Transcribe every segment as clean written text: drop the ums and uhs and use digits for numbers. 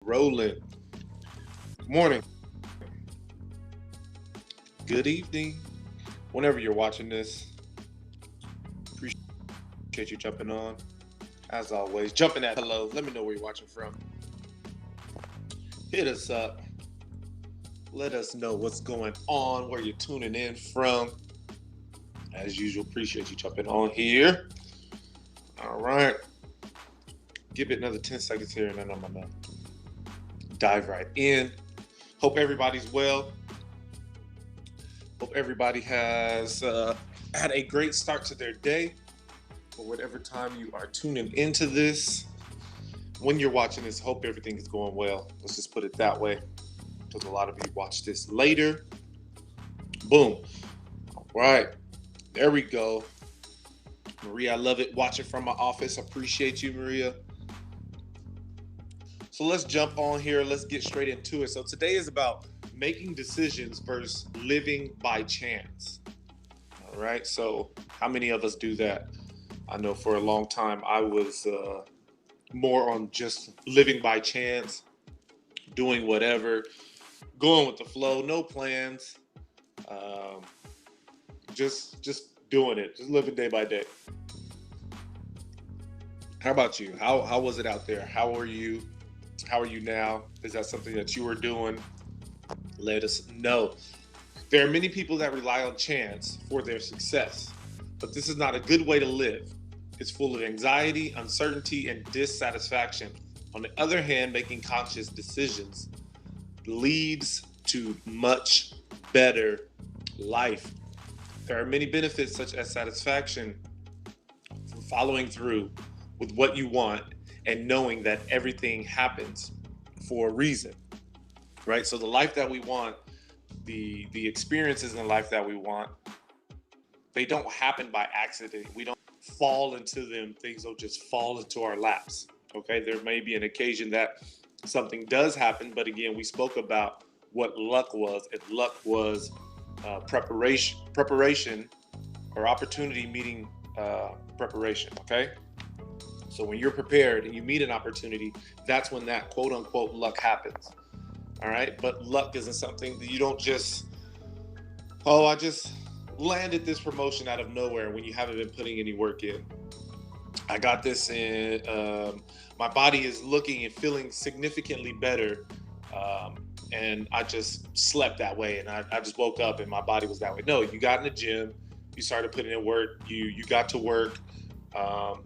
Rolling. Good morning. Good evening. Whenever you're watching this, appreciate you jumping on. As always, jumping at hello. Let me know where you're watching from. Hit us up. Let us know what's going on, where you're tuning in from. As usual, appreciate you jumping on here. All right. Give it another 10 seconds here, and then I'm going to dive right in. Hope everybody's well. Hope everybody has had a great start to their day, or whatever time you are tuning into this. When you're watching this, hope everything is going well. Let's just put it that way, because a lot of you watch this later. Boom. All right. There we go. Maria, I love it. Watching from my office. Appreciate you, Maria. So let's jump on here. Let's get straight into it. So today is about making decisions versus living by chance. All right. So how many of us do that? I know for a long time I was more on just living by chance, doing whatever, going with the flow, no plans, um, just doing it, just living day by day. How about you? How was it out there? How are you? How are you now? Is that something that you were doing? Let us know. There are many people that rely on chance for their success, but this is not a good way to live. It's full of anxiety, uncertainty, and dissatisfaction. On the other hand, making conscious decisions leads to much better life. There are many benefits, such as satisfaction from following through with what you want and knowing that everything happens for a reason, right? So the life that we want, the experiences in life that we want, they don't happen by accident. We don't fall into them. Things don't just fall into our laps. Okay, there may be an occasion that something does happen, but again, we spoke about what luck was. If luck was preparation, or opportunity meeting preparation. Okay, so when you're prepared and you meet an opportunity, that's when that quote unquote luck happens. All right, but luck isn't something that you don't just, oh, I just landed this promotion out of nowhere when you haven't been putting any work in. I got this in. My body is looking and feeling significantly better, and I just slept that way, and I just woke up and my body was that way. No, you got in the gym, you started putting in work, you got to work um,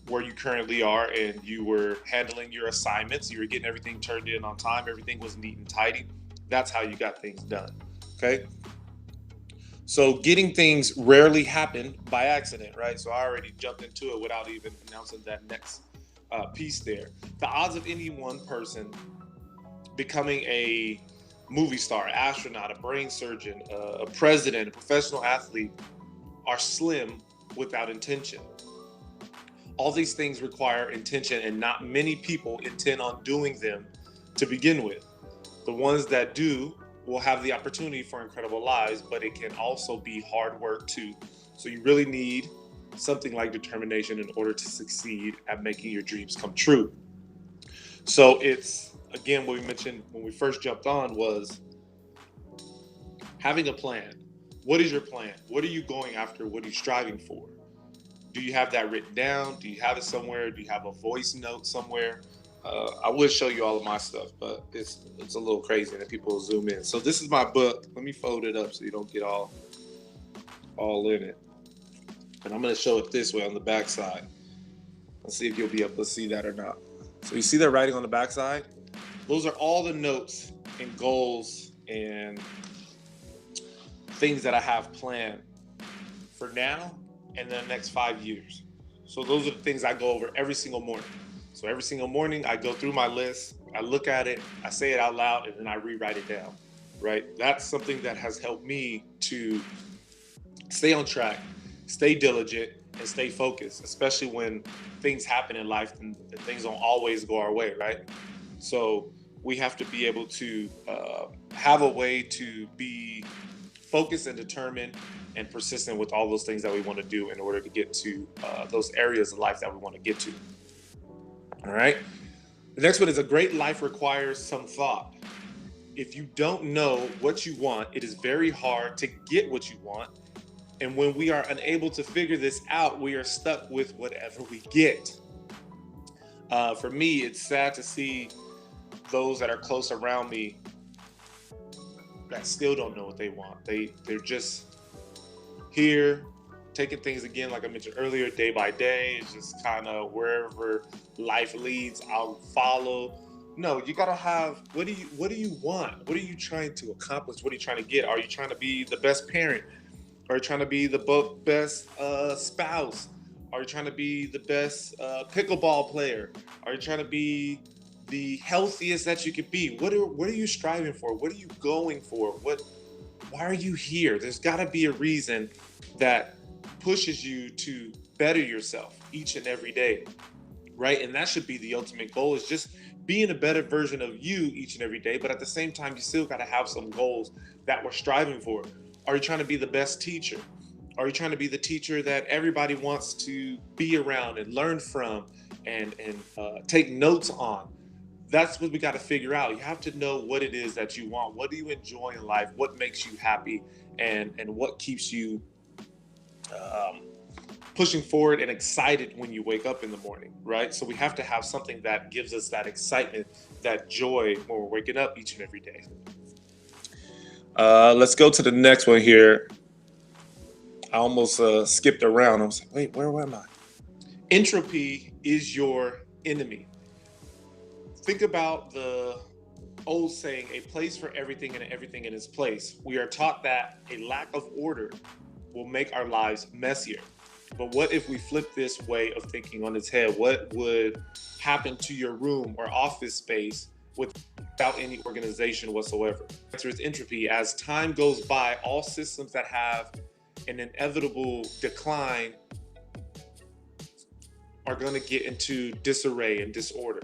where you currently are, and you were handling your assignments. You were getting everything turned in on time. Everything was neat and tidy. That's how you got things done. Okay. So getting things rarely happen by accident, right? So I already jumped into it without even announcing that next piece there. The odds of any one person becoming a movie star, astronaut, a brain surgeon, a president, a professional athlete are slim without intention. All these things require intention, and not many people intend on doing them to begin with. The ones that do will have the opportunity for incredible lives, but it can also be hard work too. So you really need something like determination in order to succeed at making your dreams come true. So it's again what we mentioned when we first jumped on was having a plan. What is your plan? What are you going after? What are you striving for? Do you have that written down? Do you have it somewhere? Do you have a voice note somewhere? I would show you all of my stuff, but it's a little crazy and people will zoom in. So this is my book. Let me fold it up so you don't get all in it. And I'm going to show it this way on the back side. Let's see if you'll be able to see that or not. So you see that writing on the back side? Those are all the notes and goals and things that I have planned for now and the next 5 years. So those are the things I go over every single morning. So every single morning I go through my list, I look at it, I say it out loud, and then I rewrite it down. Right? That's something that has helped me to stay on track, stay diligent, and stay focused, especially when things happen in life and things don't always go our way, right? So we have to be able to have a way to be focused and determined and persistent with all those things that we want to do in order to get to those areas of life that we want to get to. All right. The next one is a great life requires some thought. If you don't know what you want, it is very hard to get what you want. And when we are unable to figure this out, we are stuck with whatever we get. For me, it's sad to see those that are close around me that still don't know what they want. They're just here taking things, again, like I mentioned earlier, day by day. It's just kind of wherever life leads, I'll follow. No, you gotta have, what do you want? What are you trying to accomplish? What are you trying to get? Are you trying to be the best parent? Are you trying to be the best spouse? Are you trying to be the best pickleball player? Are you trying to be the healthiest that you could be? What are you striving for? What are you going for? Why are you here? There's got to be a reason that pushes you to better yourself each and every day, right? And that should be the ultimate goal, is just being a better version of you each and every day. But at the same time, you still got to have some goals that we're striving for. Are you trying to be the best teacher? Are you trying to be the teacher that everybody wants to be around and learn from and take notes on? That's what we got to figure out. You have to know what it is that you want. What do you enjoy in life? What makes you happy? And what keeps you pushing forward and excited when you wake up in the morning, right? So we have to have something that gives us that excitement, that joy when we're waking up each and every day. Let's go to the next one here. I almost skipped around. I was like, wait, where am I? Entropy is your enemy. Think about the old saying, a place for everything and everything in its place. We are taught that a lack of order will make our lives messier. But what if we flip this way of thinking on its head? What would happen to your room or office space without any organization whatsoever? The answer is entropy. As time goes by, all systems that have an inevitable decline are going to get into disarray and disorder.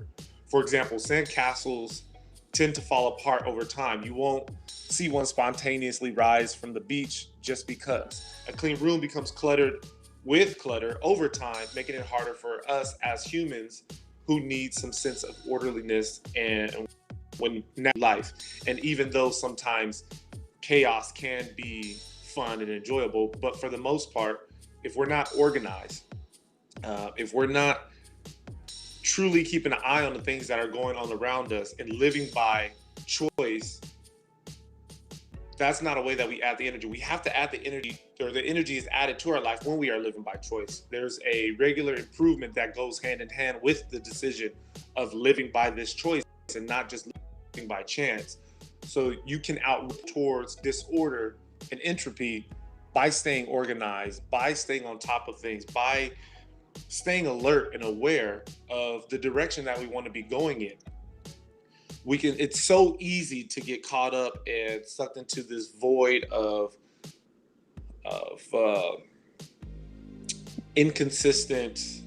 For example, sandcastles tend to fall apart over time. You won't see one spontaneously rise from the beach just because. A clean room becomes cluttered with clutter over time, making it harder for us as humans who need some sense of orderliness and when life. And even though sometimes chaos can be fun and enjoyable, but for the most part, if we're not organized, if we're not truly keeping an eye on the things that are going on around us and living by choice, that's not a way that we add the energy. We have to add the energy, or the energy is added to our life when we are living by choice. There's a regular improvement that goes hand in hand with the decision of living by this choice and not just living by chance. So you can outlook towards disorder and entropy by staying organized, by staying on top of things, by staying alert and aware of the direction that we want to be going in. It's so easy to get caught up and sucked into this void of inconsistent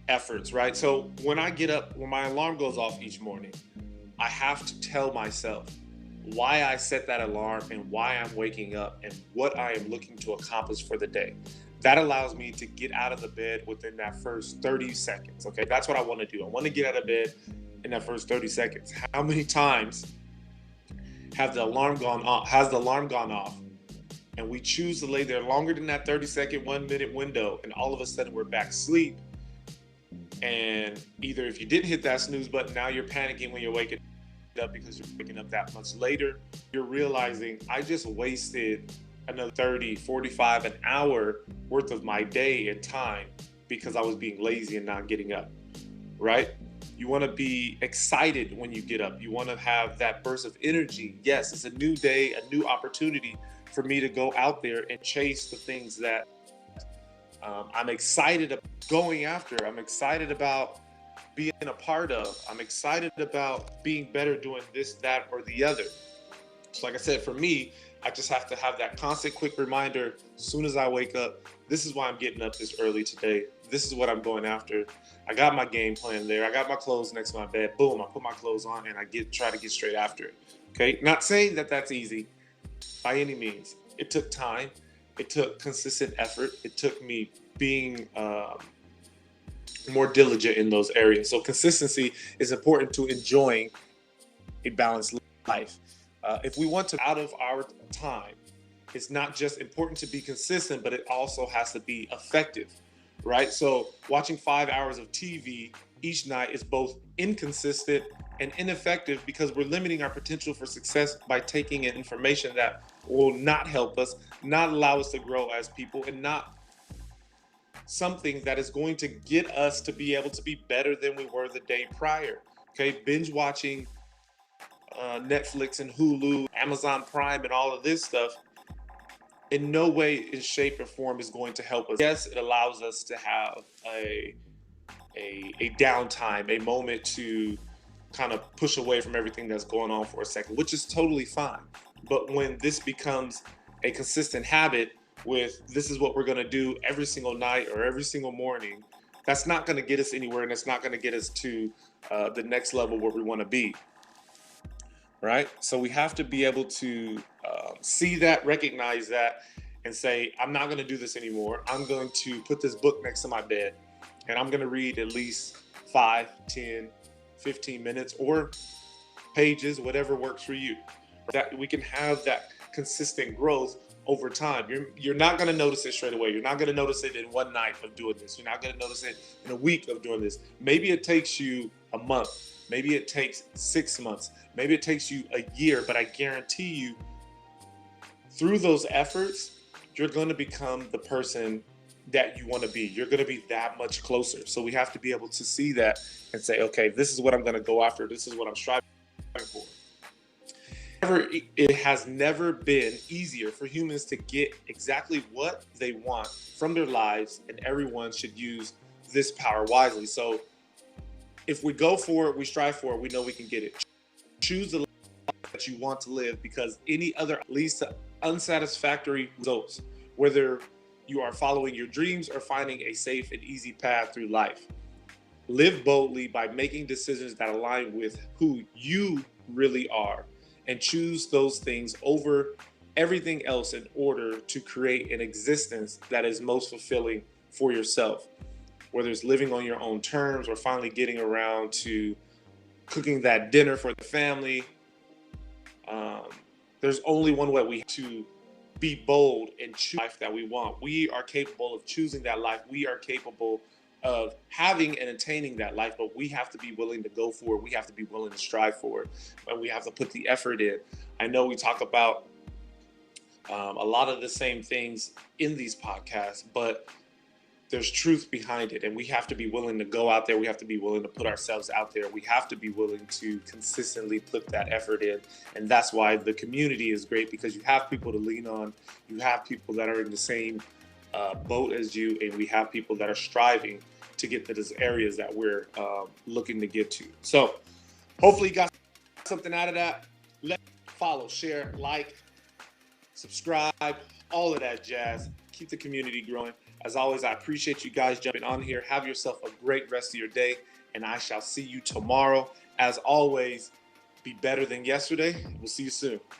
efforts, right? So when I get up, when my alarm goes off each morning, I have to tell myself why I set that alarm and why I'm waking up and what I am looking to accomplish for the day. That allows me to get out of the bed within that first 30 seconds. Okay, that's what I want to do. I want to get out of bed in that first 30 seconds. How many times has the alarm gone off and we choose to lay there longer than that 30-second, 1 minute window, and all of a sudden we're back asleep? And either if you didn't hit that snooze button, now you're panicking when you're waking up because you're waking up that much later. You're realizing I just wasted another 30, 45, an hour worth of my day and time because I was being lazy and not getting up, right? You want to be excited when you get up. You want to have that burst of energy. Yes, it's a new day, a new opportunity for me to go out there and chase the things that I'm excited about going after. I'm excited about being a part of. I'm excited about being better doing this, that, or the other. So like I said, for me, I just have to have that constant quick reminder as soon as I wake up. This is why I'm getting up this early today. This is what I'm going after. I got my game plan there. I got my clothes next to my bed. Boom, I put my clothes on and I try to get straight after it. Okay, not saying that that's easy by any means. It took time. It took consistent effort. It took me being more diligent in those areas. So consistency is important to enjoying a balanced life. If we want to out of our time, it's not just important to be consistent, but it also has to be effective, right? So watching 5 hours of TV each night is both inconsistent and ineffective because we're limiting our potential for success by taking in information that will not help us, not allow us to grow as people, and not something that is going to get us to be able to be better than we were the day prior. Okay, binge watching Netflix and Hulu, Amazon Prime, and all of this stuff in no way, in shape, or form is going to help us. Yes, it allows us to have a downtime, a moment to kind of push away from everything that's going on for a second, which is totally fine. But when this becomes a consistent habit with this is what we're going to do every single night or every single morning, that's not going to get us anywhere, and it's not going to get us to the next level where we want to be. Right? So we have to be able to see that, recognize that, and say, I'm not going to do this anymore. I'm going to put this book next to my bed, and I'm going to read at least 5, 10, 15 minutes or pages, whatever works for you. That we can have that consistent growth over time. You're not going to notice it straight away. You're not going to notice it in one night of doing this. You're not going to notice it in a week of doing this. Maybe it takes you a month. Maybe it takes 6 months. Maybe it takes you a year, but I guarantee you through those efforts, you're going to become the person that you want to be. You're going to be that much closer. So we have to be able to see that and say, okay, this is what I'm going to go after. This is what I'm striving for. It has never been easier for humans to get exactly what they want from their lives, and everyone should use this power wisely. So if we go for it, we strive for it, we know we can get it. Choose the life that you want to live, because any other leads to unsatisfactory results, whether you are following your dreams or finding a safe and easy path through life. Live boldly by making decisions that align with who you really are, and choose those things over everything else in order to create an existence that is most fulfilling for yourself. Whether it's living on your own terms or finally getting around to cooking that dinner for the family, there's only one way. We have to be bold and choose the life that we want. We are capable of choosing that life. We are capable of having and attaining that life, but we have to be willing to go for it. We have to be willing to strive for it, and we have to put the effort in. I know we talk about a lot of the same things in these podcasts, but there's truth behind it, and we have to be willing to go out there. We have to be willing to put ourselves out there. We have to be willing to consistently put that effort in, and that's why the community is great, because you have people to lean on. You have people that are in the same boat as you, and we have people that are striving to get to those areas that we're looking to get to. So hopefully you got something out of that. Follow, share, like, subscribe, all of that jazz. Keep the community growing. As always, I appreciate you guys jumping on here. Have yourself a great rest of your day, and I shall see you tomorrow. As always, be better than yesterday. We'll see you soon.